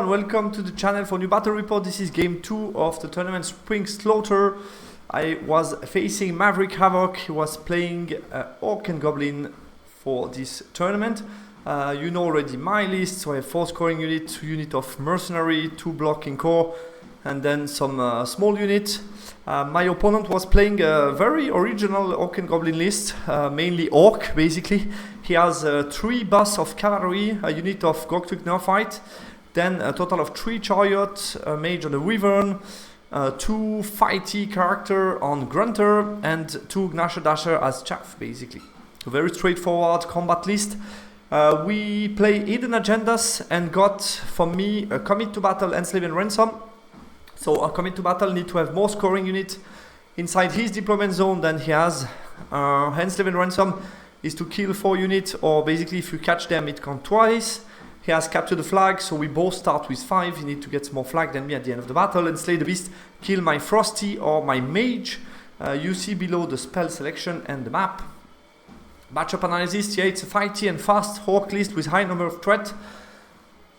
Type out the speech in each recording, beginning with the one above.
everyone, welcome to the channel for new battle report. This is game 2 of the tournament Spring Slaughter. I was facing MaverickHavoc. He was playing Orc and Goblin for this tournament. You know already my list, so I have 4 scoring units, 2 units of mercenary, 2 blocking core, and then some small units. My opponent was playing a very original Orc and Goblin list, mainly Orc basically. He has 3 bus of cavalry, a unit of Goktuk Neophyte, then a total of 3 chariot, a mage on the Wyvern, 2 fighty character on Grunter, and 2 Gnasher Dasher as chaff basically. A very straightforward combat list. We play hidden agendas and got, for me, a commit to battle, enslave and ransom. So a commit to battle need to have more scoring unit inside his deployment zone than he has. Enslave and ransom is to kill 4 units, or basically if you catch them it counts twice. He has captured the flag, so we both start with 5. You need to get more flag than me at the end of the battle. And slay the beast, kill my frosty or my mage. You see below the spell selection and the map. Matchup analysis, yeah, it's a fighty and fast Orc list with high number of threat.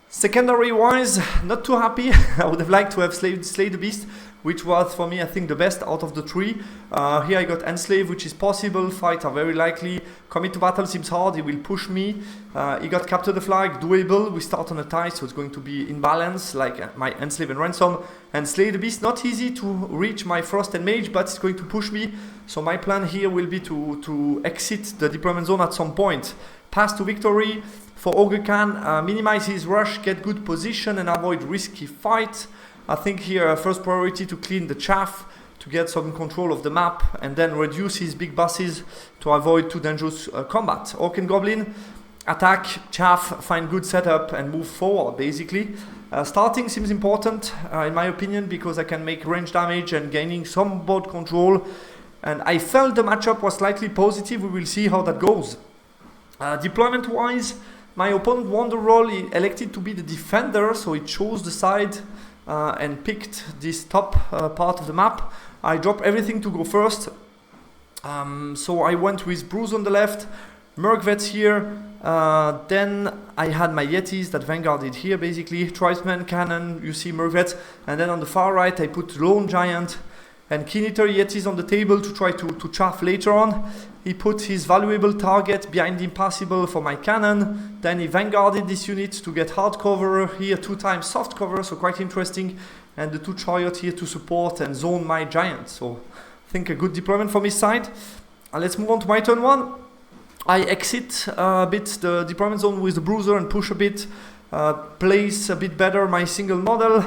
Secondary wise, not too happy. I would have liked to have slay the beast, which was for me I think the best out of the 3. Here I got enslave, which is possible. Fight are very likely. Commit to battle seems hard, he will push me. He got capture the flag, doable. We start on a tie, so it's going to be in balance, like my enslave and ransom. And slay the beast, not easy to reach my frost and mage, but it's going to push me. So my plan here will be to exit the deployment zone at some point. Pass to victory. For Ogre can minimize his rush, get good position and avoid risky fight. I think here first priority to clean the chaff, to get some control of the map, and then reduce his big buses to avoid too dangerous combat. Orc and Goblin, attack, chaff, find good setup and move forward basically. Starting seems important in my opinion, because I can make range damage and gaining some board control. And I felt the matchup was slightly positive. We will see how that goes. Deployment wise, my opponent won the role. He elected to be the defender, so he chose the side and picked this top part of the map. I dropped everything to go first. So I went with Bruce on the left, Merc-Vets here, then I had my Yetis that vanguarded here basically, Tribesman, Cannon, you see Merc-Vets, and then on the far right I put Lone Giant and Keen Eater Yetis on the table to try to chaff later on. He put his valuable target behind the impassable for my cannon. Then he vanguarded this unit to get hard cover. Here 2 times soft cover, so quite interesting. And the 2 chariot here to support and zone my giant. So I think a good deployment from his side. Let's move on to my turn 1. I exit a bit the deployment zone with the bruiser and push a bit. Place a bit better my single model.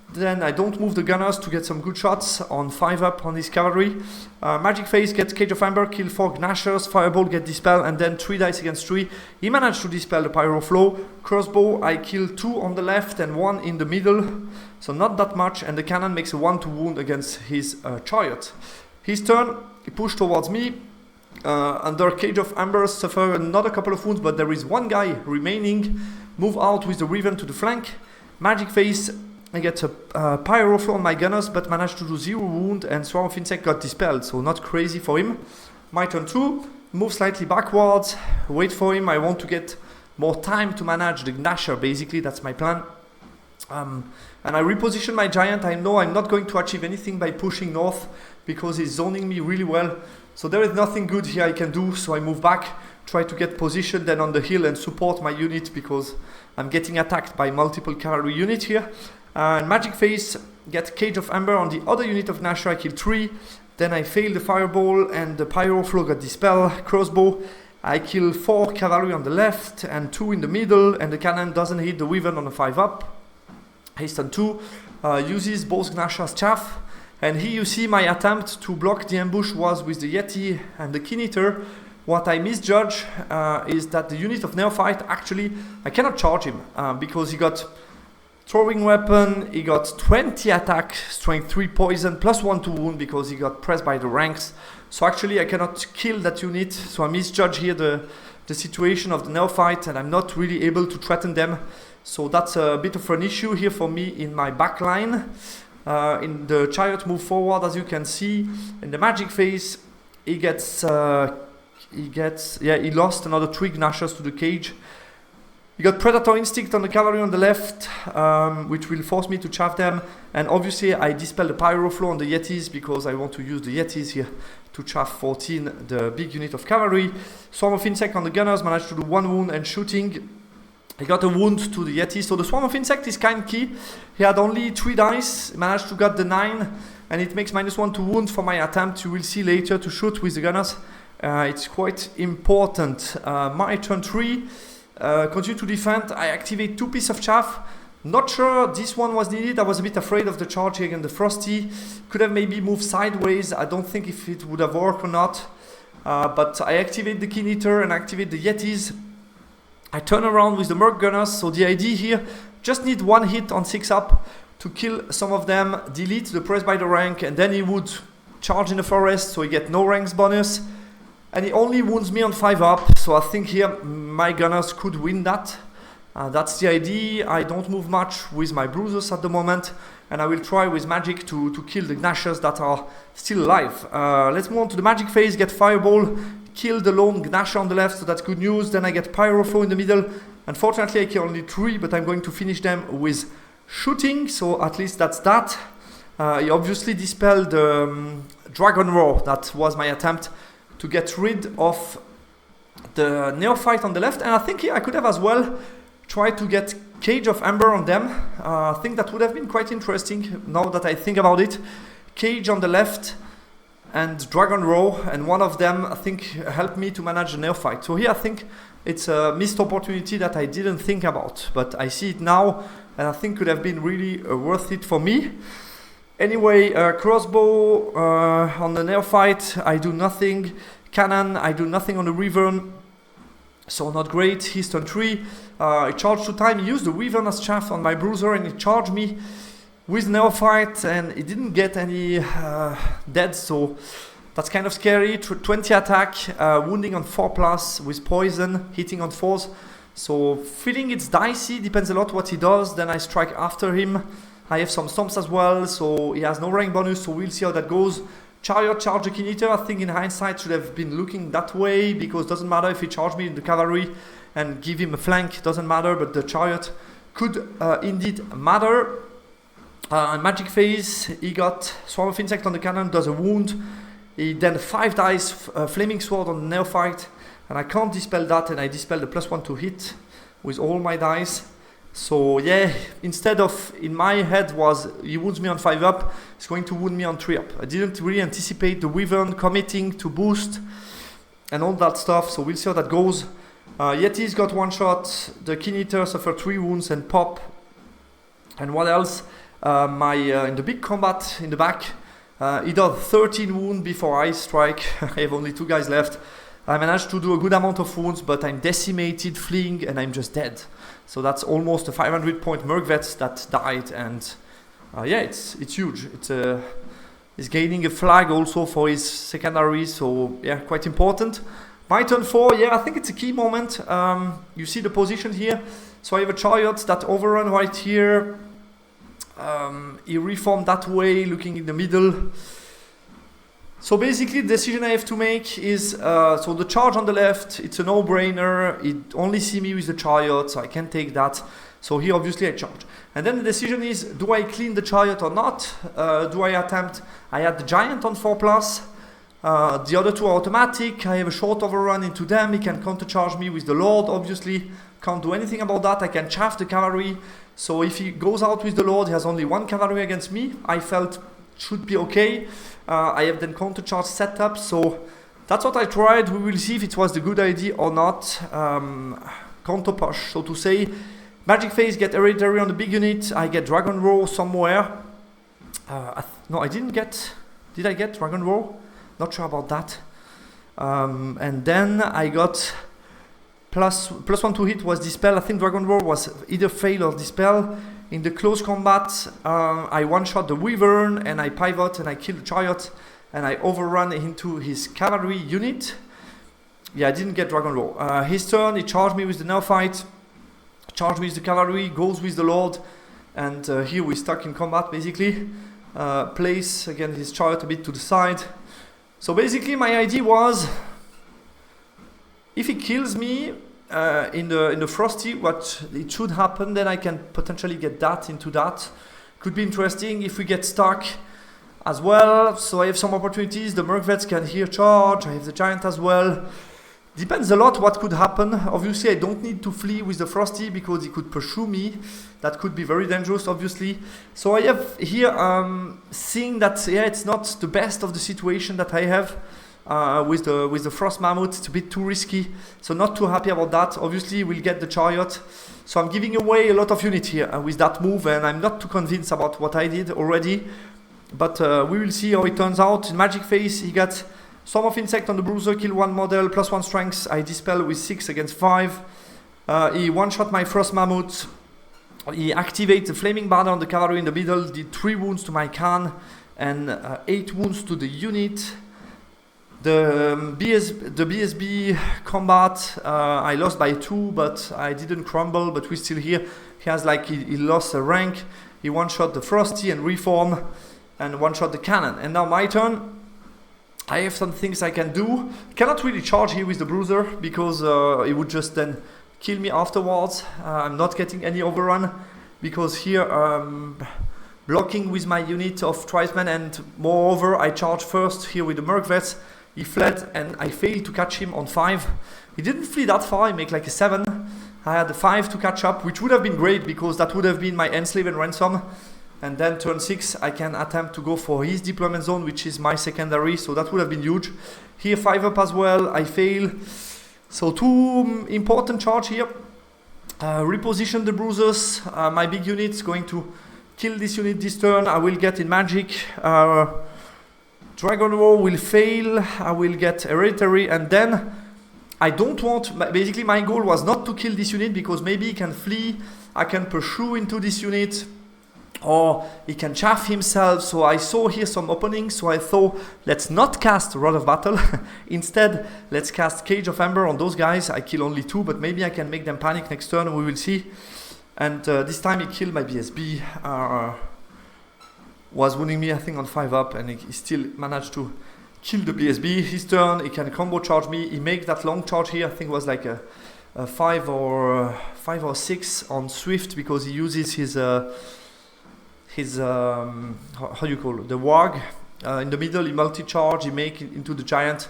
Then I don't move the gunners to get some good shots on 5 up on his cavalry. Magic Face gets Cage of Amber, kill 4 Gnashers, Fireball get Dispel, and then 3 dice against 3. He managed to dispel the Pyro Flow. Crossbow, I kill 2 on the left and 1 in the middle. So not that much, and the cannon makes a 1-2 wound against his chariot. His turn, he pushed towards me. Under Cage of Amber, suffer another couple of wounds, but there is 1 guy remaining. Move out with the Riven to the flank. Magic Face, I get a Pyro Flow on my gunners, but managed to do 0 wound, and Swarm of Insect got dispelled, so not crazy for him. My turn 2, move slightly backwards, wait for him. I want to get more time to manage the Gnasher, basically, that's my plan. And I reposition my giant. I know I'm not going to achieve anything by pushing north, because he's zoning me really well. So there is nothing good here I can do, so I move back, try to get positioned then on the hill and support my unit, because I'm getting attacked by multiple cavalry units here. Magic Face get Cage of Amber on the other unit of Gnasher, I kill 3. Then I fail the Fireball and the Pyro Flow got Dispel. Crossbow, I kill 4 cavalry on the left and 2 in the middle, and the cannon doesn't hit the Wyvern on a 5 up. Haste on 2, uses both Gnasher's chaff. And here you see my attempt to block the ambush was with the Yeti and the Keen Eater. What I misjudge is that the unit of Neophyte, actually, I cannot charge him because he got throwing weapon, he got 20 attack, strength 3 poison, plus 1-2 wound because he got pressed by the ranks. So actually I cannot kill that unit, so I misjudge here the situation of the Neophyte, and I'm not really able to threaten them. So that's a bit of an issue here for me in my backline. In the chariot move forward, as you can see, in the Magic Phase, he lost another 3 Gnashers to the cage. You got Predator Instinct on the cavalry on the left, which will force me to chaff them. And obviously I dispel the Pyro Flow on the Yetis because I want to use the Yetis here to chaff 14, the big unit of cavalry. Swarm of Insect on the gunners, managed to do 1 wound and shooting. I got a wound to the Yeti, so the Swarm of Insect is kind of key. He had only 3 dice, managed to get the 9, and it makes -1 to wound for my attempt. You will see later to shoot with the gunners. It's quite important. My turn 3, continue to defend. I activate 2 pieces of chaff. Not sure this one was needed. I was a bit afraid of the charge here against the Frosty. Could have maybe moved sideways. I don't think if it would have worked or not. But I activate the Keen Eater and activate the Yetis. I turn around with the Merc Gunners. So the idea here, just need 1 hit on 6 up to kill some of them, delete the Press by the rank, and then he would charge in the forest, so he get no ranks bonus. And he only wounds me on 5 up, so I think here my gunners could win that. That's the idea. I don't move much with my bruisers at the moment, and I will try with magic to kill the gnashers that are still alive. Let's move on to the magic phase, get Fireball, kill the lone gnasher on the left, so that's good news. Then I get Pyro Flow in the middle. Unfortunately I kill only 3, but I'm going to finish them with shooting, so at least that's that. He obviously dispelled the Dragon Roar. That was my attempt to get rid of the Neophyte on the left, and I think here I could have as well tried to get Cage of Ember on them. I think that would have been quite interesting now that I think about it. Cage on the left and Dragon Roar, and one of them I think helped me to manage the Neophyte. So here I think it's a missed opportunity that I didn't think about, but I see it now, and I think could have been really worth it for me. Anyway, crossbow on the Neophyte, I do nothing. Cannon, I do nothing on the Wyvern, so not great. He's turn 3. I charged 2 times. He used the Wyvern as chaff on my bruiser, and he charged me with Neophyte, and he didn't get any dead, so that's kind of scary. 20 attack, wounding on 4+, with poison, hitting on 4s. So feeling it's dicey, depends a lot what he does. Then I strike after him. I have some stomps as well, so he has no rank bonus, so we'll see how that goes. Chariot charge the Keen Eater, I think in hindsight should have been looking that way, because it doesn't matter if he charged me in the cavalry and give him a flank, doesn't matter, but the chariot could indeed matter. Magic phase, he got Swarm of Insect on the cannon, does a wound. He then 5 dice Flaming Sword on the Neophyte, and I can't dispel that, and I dispel the +1 to hit with all my dice. So yeah, instead of, in my head was, he wounds me on 5 up, he's going to wound me on 3 up. I didn't really anticipate the Wyvern committing to boost and all that stuff, so we'll see how that goes. Yeti's got 1 shot, the Keen Eater suffered 3 wounds and pop. And what else? In the big combat in the back, he does 13 wounds before I strike. I have only 2 guys left. I managed to do a good amount of wounds, but I'm decimated, fleeing, and I'm just dead. So that's almost a 500-point Merc vet that died, and yeah, it's huge. He's gaining a flag also for his secondary, so yeah, quite important. My turn 4, yeah, I think it's a key moment. You see the position here. So I have a chariot that overrun right here. He reformed that way, looking in the middle. So basically the decision I have to make is, so the charge on the left, it's a no-brainer. It only see me with the chariot, so I can take that. So here obviously I charge. And then the decision is, do I clean the chariot or not? Do I attempt? I had the giant on 4+. The other 2 are automatic. I have a short overrun into them. He can counter-charge me with the Lord, obviously. Can't do anything about that. I can chaff the cavalry. So if he goes out with the Lord, he has only 1 cavalry against me. I felt should be okay. I have then counter-charge set up, so that's what I tried. We will see if it was the good idea or not. Counter-push, so to say. Magic phase, get hereditary on the big unit. I get Dragon Roar somewhere. No, I didn't get... Did I get Dragon Roar? Not sure about that. And then I got +1 to hit was dispel. I think Dragon Roar was either fail or dispel. In the close combat, I one-shot the Wyvern, and I pivot, and I kill the chariot, and I overrun into his cavalry unit. Yeah, I didn't get Dragon Roar. His turn, he charged me with the Neophyte, charged me with the cavalry, goes with the Lord, and here we're stuck in combat, basically. Place, again, his chariot a bit to the side. So basically my idea was, if he kills me, in the Frosty, what it should happen, then I can potentially get that into that. Could be interesting if we get stuck as well. So I have some opportunities. The Merc Vets can here charge. I have the Giant as well. Depends a lot what could happen. Obviously, I don't need to flee with the Frosty because he could pursue me. That could be very dangerous, obviously. So I have here seeing that it's not the best of the situation that I have with the Frost Mammoth. It's a bit too risky. So not too happy about that. Obviously, we'll get the Chariot. So I'm giving away a lot of unit here with that move, and I'm not too convinced about what I did already. But we will see how it turns out. In Magic Phase, he got Swarm of Insect on the Bruiser, kill one model, +1 strength. I dispel with 6 against 5. He one-shot my Frost Mammoth. He activates the Flaming Banner on the cavalry in the middle, did 3 wounds to my Khan and 8 wounds to the unit. The BSB combat, I lost by 2, but I didn't crumble, but we're still here. He has like, he lost a rank. He one-shot the Frosty and Reform and one-shot the cannon. And now my turn. I have some things I can do. Cannot really charge here with the Bruiser because it would just then kill me afterwards. I'm not getting any overrun because here blocking with my unit of Tribesmen, and moreover I charge first here with the Merc Vets. He fled and I failed to catch him on 5. He didn't flee that far, he made like a 7. I had a 5 to catch up, which would have been great because that would have been my Enslave and Ransom. And then turn 6, I can attempt to go for his deployment zone, which is my secondary, so that would have been huge. Here 5 up as well, I fail. So 2 important charge here. Reposition the Bruisers. My big unit is going to kill this unit this turn. I will get in Magic. Dragon War will fail. I will get Hereditary, and then I don't want, basically my goal was not to kill this unit because maybe he can flee. I can pursue into this unit, or he can chaff himself. So I saw here some openings, so I thought let's not cast Rod of Battle. Instead, let's cast Cage of Ember on those guys. I kill only 2, but maybe I can make them panic next turn, we will see. And this time he killed my BSB. Was wounding me, I think, on 5 up, and he still managed to kill the BSB. His turn, he can combo charge me. He make that long charge here, I think it was like a 5 or 6 on Swift because he uses his how do you call it? The Warg. In the middle, he multi-charge, he make it into the Giant.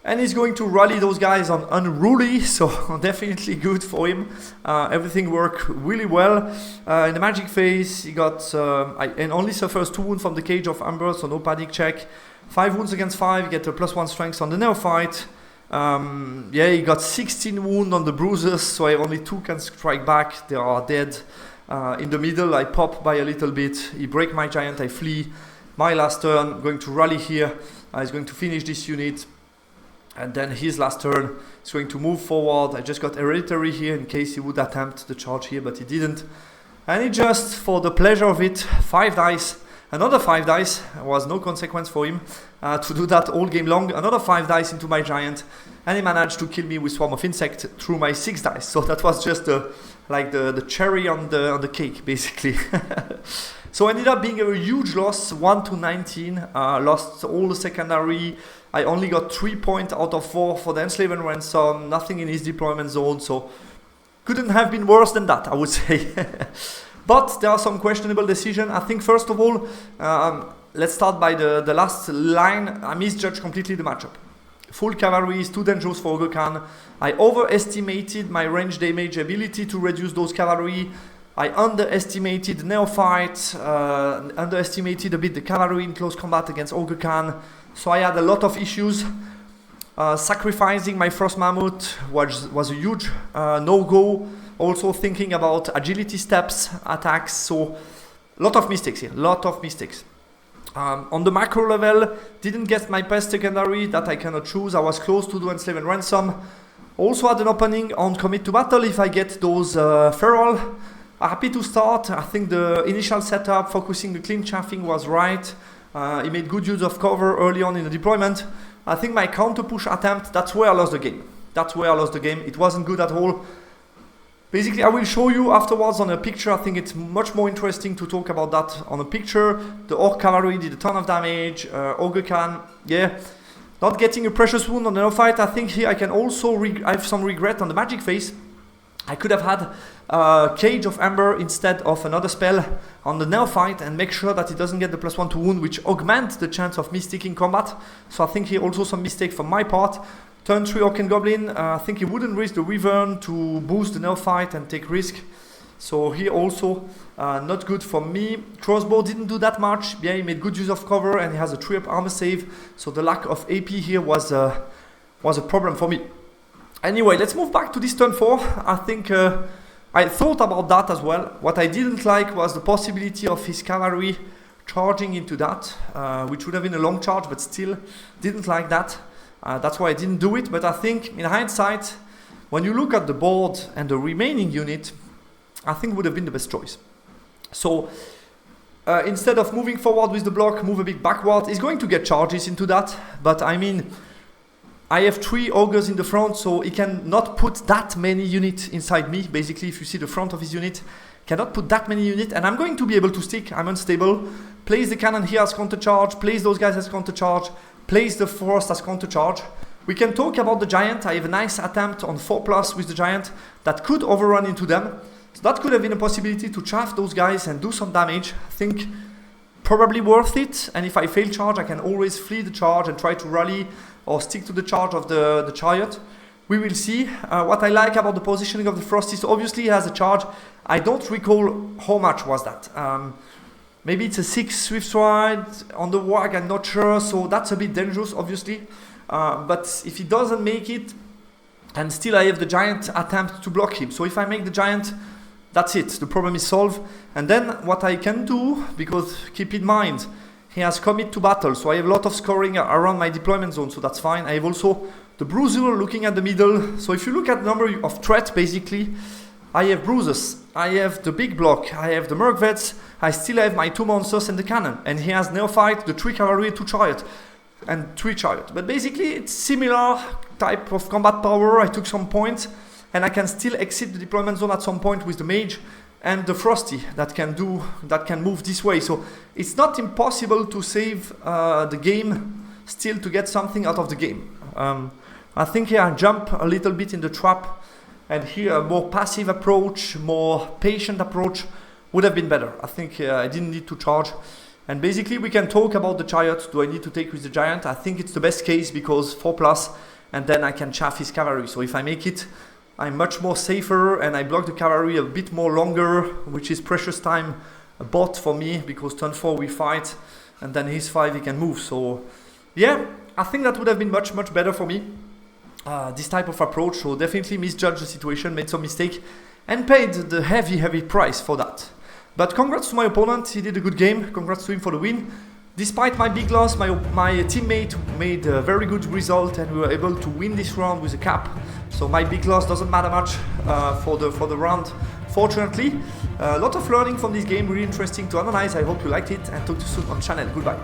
And he's going to rally those guys on Unruly, so definitely good for him. Everything worked really well. In the Magic Phase, he got, and only suffers 2 wounds from the Cage of Amber, so no panic check. 5 wounds against 5, get a +1 strength on the Neophyte. He got 16 wounds on the Bruisers, so I only 2 can strike back, they are dead. In the middle, I pop by a little bit, he break my Giant, I flee. My last turn, going to rally here, he's going to finish this unit. And then his last turn is going to move forward. I just got Hereditary here in case he would attempt the charge here, but he didn't. And he just, for the pleasure of it, 5 dice, another 5 dice, there was no consequence for him to do that all game long. Another 5 dice into my Giant, and he managed to kill me with Swarm of Insect through my 6 dice. So that was just the cherry on the cake, basically. So ended up being a huge loss, 1-19, lost all the secondary. I only got 3 points out of 4 for the Enslave and Ransom, nothing in his deployment zone, so couldn't have been worse than that, I would say. But there are some questionable decisions. I think first of all, let's start by the last line. I misjudged completely the matchup. Full cavalry is too dangerous for Ogre Khan. I overestimated my range damage ability to reduce those cavalry. I underestimated Neophyte, underestimated a bit the cavalry in close combat against Ogre Khan. So I had a lot of issues. Sacrificing my Frost Mammoth was a huge no-go. Also thinking about agility steps, attacks, so a lot of mistakes here, lot of mistakes. On the macro level, didn't get my best secondary, that I cannot choose. I was close to do Enslave and Ransom. Also had an opening on Commit to Battle if I get those Feral. Happy to start. I think the initial setup, focusing the clean chaffing was right. He made good use of cover early on in the deployment. I think my counter push attempt, that's where I lost the game. That's where I lost the game. It wasn't good at all. Basically, I will show you afterwards on a picture. I think it's much more interesting to talk about that on a picture. The Orc cavalry did a ton of damage. Ogre Khan, yeah, Not getting a precious wound on the neophyte. I think here I can also I have some regret on the magic phase. I could have had Cage of Amber instead of another spell on the neophyte and make sure that he doesn't get the +1 to wound, which augments the chance of me sticking combat. So I think here also some mistake from my part. Turn 3 Orc and Goblin, I think he wouldn't risk the Wyvern to boost the neophyte and take risk. So here also not good for me. Crossbow didn't do that much. Yeah, he made good use of cover and he has a 3-up armor save. So the lack of AP here was a problem for me. Anyway, let's move back to this turn 4. I think I thought about that as well. What I didn't like was the possibility of his cavalry charging into that, which would have been a long charge, but still didn't like that. That's why I didn't do it. But I think in hindsight, when you look at the board and the remaining unit, I think would have been the best choice. So instead of moving forward with the block, move a bit backward. He's going to get charges into that, but I mean, I have 3 ogres in the front, so he cannot put that many units inside me. Basically, if you see the front of his unit, cannot put that many units, and I'm going to be able to stick. I'm unstable. Place the cannon here as counter charge, place those guys as counter charge, place the frost as counter charge. We can talk about the giant. I have a nice attempt on 4+ with the giant that could overrun into them. So that could have been a possibility to chaff those guys and do some damage. I think probably worth it, and if I fail charge, I can always flee the charge and try to rally or stick to the charge of the chariot. We will see. What I like about the positioning of the frost is obviously he has a charge. I don't recall how much was that. Maybe it's a 6 swift ride on the wag, I'm not sure, so that's a bit dangerous obviously. But if he doesn't make it, and still I have the giant attempt to block him. So if I make the giant, that's it, the problem is solved. And then what I can do, because keep in mind, he has commit to battle, so I have a lot of scoring around my deployment zone, so that's fine. I have also the bruiser looking at the middle. So if you look at the number of threats, basically, I have bruises, I have the big block, I have the merc vets, I still have my 2 monsters and the cannon. And he has neophyte, the 3 cavalry, 2 chariot, and 3 chariot. But basically, it's similar type of combat power. I took some points, and I can still exit the deployment zone at some point with the mage and the frosty that can move this way. So it's not impossible to save the game, still to get something out of the game. I think here I jump a little bit in the trap, and here a more passive approach, more patient approach would have been better. I think I didn't need to charge. And basically we can talk about the chariot. Do I need to take with the giant? I think it's the best case because 4+, and then I can chaff his cavalry. So if I make it, I'm much more safer, and I block the cavalry a bit more longer, which is precious time bought for me, because turn 4 we fight, and then his 5 he can move. So yeah, I think that would have been much better for me, this type of approach. So definitely misjudged the situation, made some mistake, and paid the heavy price for that. But congrats to my opponent, he did a good game, congrats to him for the win. Despite my big loss, my teammate made a very good result, and we were able to win this round with a cap. So my big loss doesn't matter much for the round, fortunately. A lot of learning from this game, really interesting to analyze. I hope you liked it, and talk to you soon on channel. Goodbye.